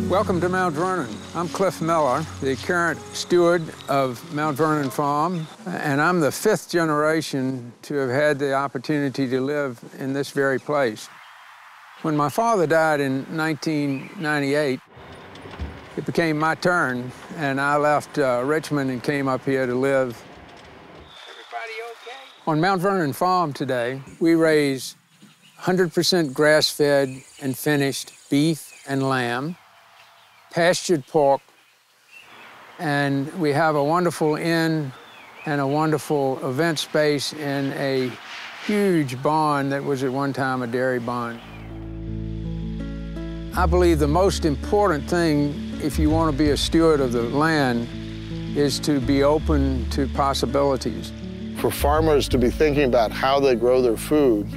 Welcome to Mount Vernon. I'm Cliff Miller, the current steward of Mount Vernon Farm, and I'm the 5th generation to have had the opportunity to live in this very place. When my father died in 1998, it became my turn, and I left Richmond and came up here to live. Everybody okay? On Mount Vernon Farm today, we raise 100% grass-fed and finished beef and lamb, pastured pork, and we have a wonderful inn and a wonderful event space in a huge barn that was at one time a dairy barn. I believe the most important thing if you want to be a steward of the land is to be open to possibilities. For farmers to be thinking about how they grow their food,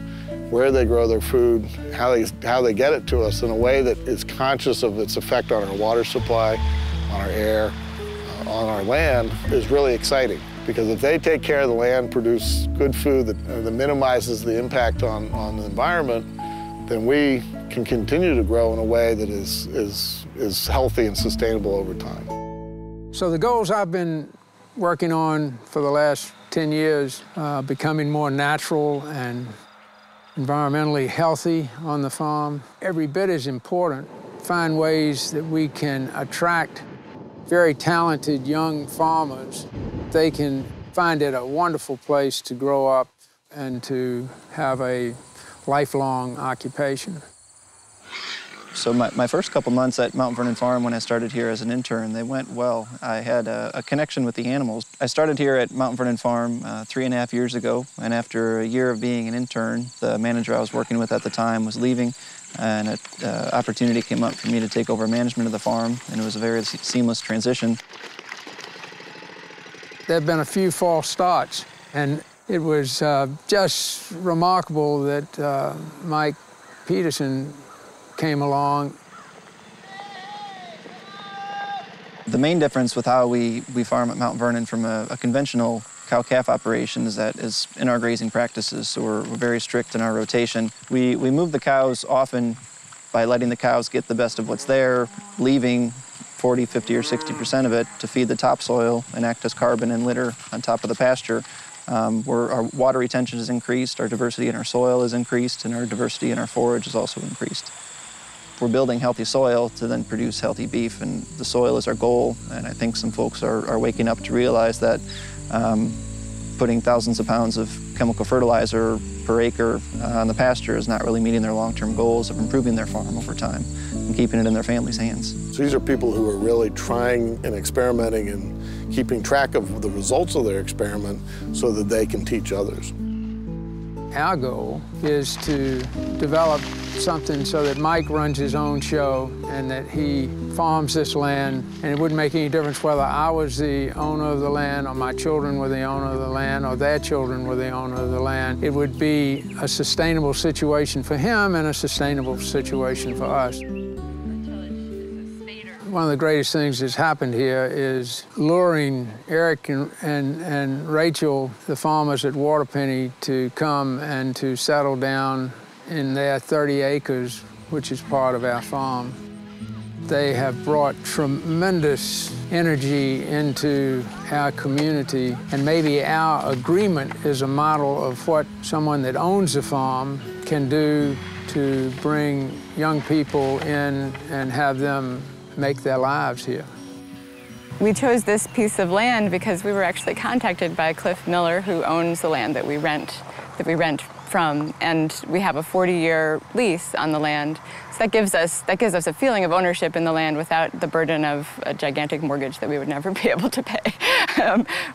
where they grow their food, how they get it to us in a way that is conscious of its effect on our water supply, on our air, on our land is really exciting. Because if they take care of the land, produce good food that minimizes the impact on the environment, then we can continue to grow in a way that is healthy and sustainable over time. So the goals I've been working on for the last 10 years, becoming more natural and environmentally healthy on the farm, every bit as important. Find ways that we can attract very talented young farmers. They can find it a wonderful place to grow up and to have a lifelong occupation. So my first couple months at Mount Vernon Farm when I started here as an intern, they went well. I had a connection with the animals. I started here at Mount Vernon Farm 3.5 years ago, and after a year of being an intern, the manager I was working with at the time was leaving, and an opportunity came up for me to take over management of the farm, and it was a very seamless transition. There have been a few false starts, and it was just remarkable that Mike Peterson came along. The main difference with how we farm at Mount Vernon from a conventional cow-calf operation is in our grazing practices, so we're very strict in our rotation. We move the cows often by letting the cows get the best of what's there, leaving 40, 50, or 60% of it to feed the topsoil and act as carbon and litter on top of the pasture. Where our water retention is increased, our diversity in our soil is increased, and our diversity in our forage is also increased. We're building healthy soil to then produce healthy beef, and the soil is our goal, and I think some folks are waking up to realize that putting thousands of pounds of chemical fertilizer per acre on the pasture is not really meeting their long-term goals of improving their farm over time and keeping it in their family's hands. So these are people who are really trying and experimenting and keeping track of the results of their experiment so that they can teach others. Our goal is to develop something so that Mike runs his own show and that he farms this land, and it wouldn't make any difference whether I was the owner of the land or my children were the owner of the land or their children were the owner of the land. It would be a sustainable situation for him and a sustainable situation for us. One of the greatest things that's happened here is luring Eric and Rachel, the farmers at Waterpenny, to come and to settle down in their 30 acres, which is part of our farm. They have brought tremendous energy into our community, and maybe our agreement is a model of what someone that owns a farm can do to bring young people in and have them make their lives here. We chose this piece of land because we were actually contacted by Cliff Miller, who owns the land that we rent from, and we have a 40-year lease on the land. So that gives us a feeling of ownership in the land without the burden of a gigantic mortgage that we would never be able to pay.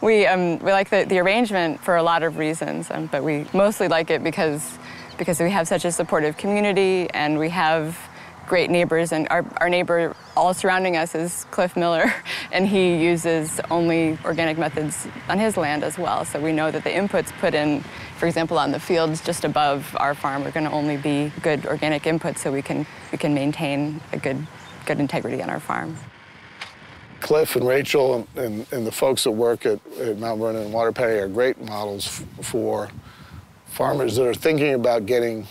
We like the arrangement for a lot of reasons, but we mostly like it because we have such a supportive community, and we have great neighbors, and our neighbor all surrounding us is Cliff Miller, and he uses only organic methods on his land as well. So we know that the inputs put in, for example, on the fields just above our farm are going to only be good organic inputs, so we can maintain a good integrity on our farm. Cliff and Rachel and the folks that work at Mount Vernon and Waterpenny are great models for farmers that are thinking about getting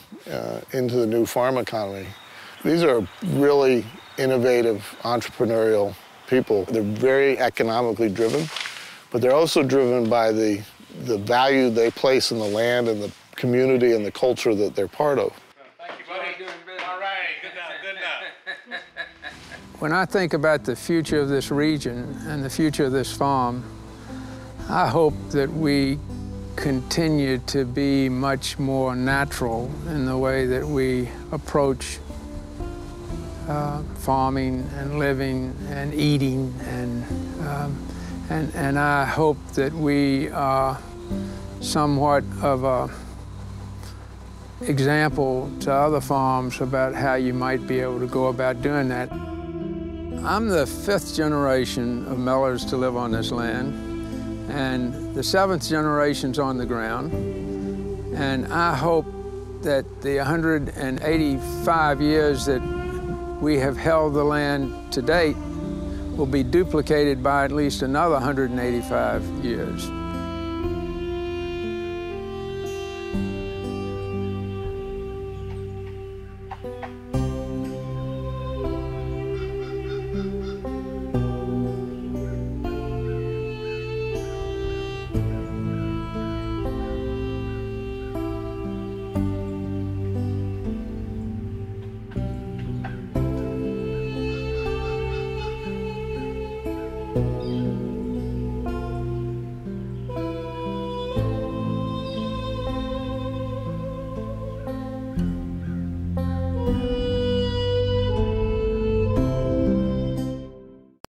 into the new farm economy. These are really innovative, entrepreneurial people. They're very economically driven, but they're also driven by the value they place in the land and the community and the culture that they're part of. Thank you, buddy. All right, good enough. When I think about the future of this region and the future of this farm, I hope that we continue to be much more natural in the way that we approach farming and living and eating, and I hope that we are somewhat of a example to other farms about how you might be able to go about doing that. I'm the 5th generation of Millers to live on this land, and the 7th generation's on the ground, and I hope that the 185 years that we have held the land to date will be duplicated by at least another 185 years.